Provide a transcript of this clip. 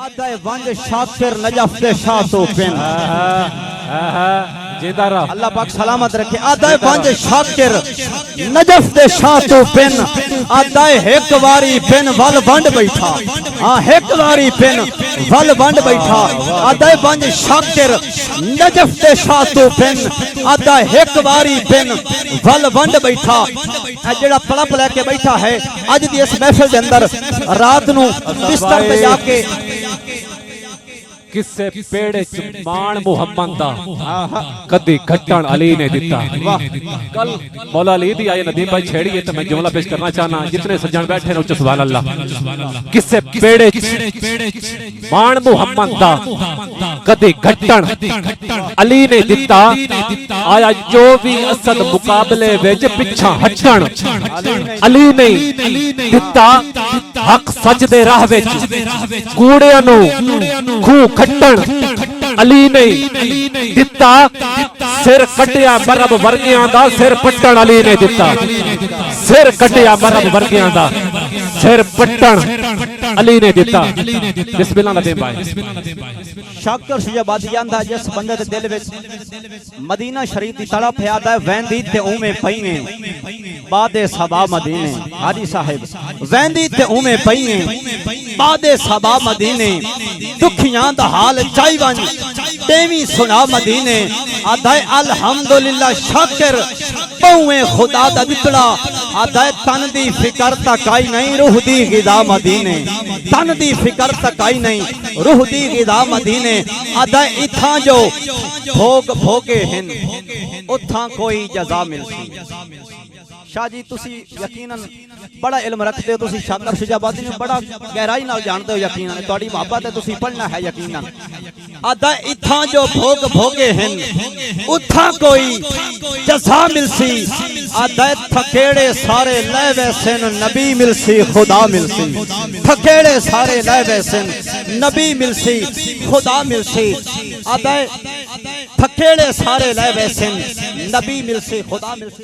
آدھائے ونج شاکر نجف دے شاہ تو پین اللہ پاک سلامت رکھے آدھائے ونج شاکر نجف دے شاہ تو پین آدھائے ایک واری پین ول ونڈ بیٹھا ایک واری پین ول ونڈ بیٹھا آدھائے ونج شاکر نجف دے شاہ تو پین آدھائے ایک واری پین ول ونڈ بیٹھا جڑا پڑپ لے کے بیٹھا ہے آج دی اس محفل دے اندر رات نو بستر پہ جا کے کسے پیڑے چمان محمد دا کدی گھٹن علی نے دیتا کل مولا علی دی آئے ندیم بھائی چھیڑی ہے تو میں جملہ پیش کرنا چاہنا جتنے سجان بیٹھے ہیں سبحان اللہ کسے پیڑے چمان محمد دا کدی گھٹن علی نے دیتا آیا جو بھی اسد مقابلے ویج پچھا ہٹن علی نے دیتا حق سچ دے راہ ویج کوڑے انو کھو کھٹن علی نے دیتا سر کٹیا مرب ورگیاں دا سر پٹن علی نے دیتا سر کٹیا مرب ورگیاں دا سر پٹن علی نے دیتا بسم اللہ ندیم بھائی شاکر شجابادی جاندہ جس بندے دے دل وچ مدینہ شریف دی تڑپ ہے آدھا ہے ویندی تے اومے پئییں بعد صبا مدینے حاجی صاحب ویندی تے اومے پئییں بعد صبا مدینے دکھیاں دا حال چائی ون ٹیمی سنا مدینے آدھا ہے الحمدللہ شاکر پویں خدا دا دتڑا آدھا ہے تن دی فکر تک آئی نہیں روح دی غذا مدینے تن دی فکر تک آئی نہیں روح دی غذا مدینے آدھا ہے اتھاں جو بھوگ بھوگے ہیں اتھاں کوئی جزا مل سی شاہ جی تسی یقیناً بڑا علم رکھتے ہو تسی شاکر شجابادی نے بڑا گہرائی نال جانتے ہو یقیناً توڑی محبت ہے تسی پڑھنا ہے یقیناً آدھا اتھاں جو بھوگ بھوگے ہیں اتھاں کوئی جزا مل سی آدھا تھکیڑے سارے لے ویسن نبی مل سی خدا مل سی تھکیڑے سارے لے ویسن نبی مل سی خدا مل سی آدھا تھکیڑے سارے لے ویسن نبی مل سی خدا مل سی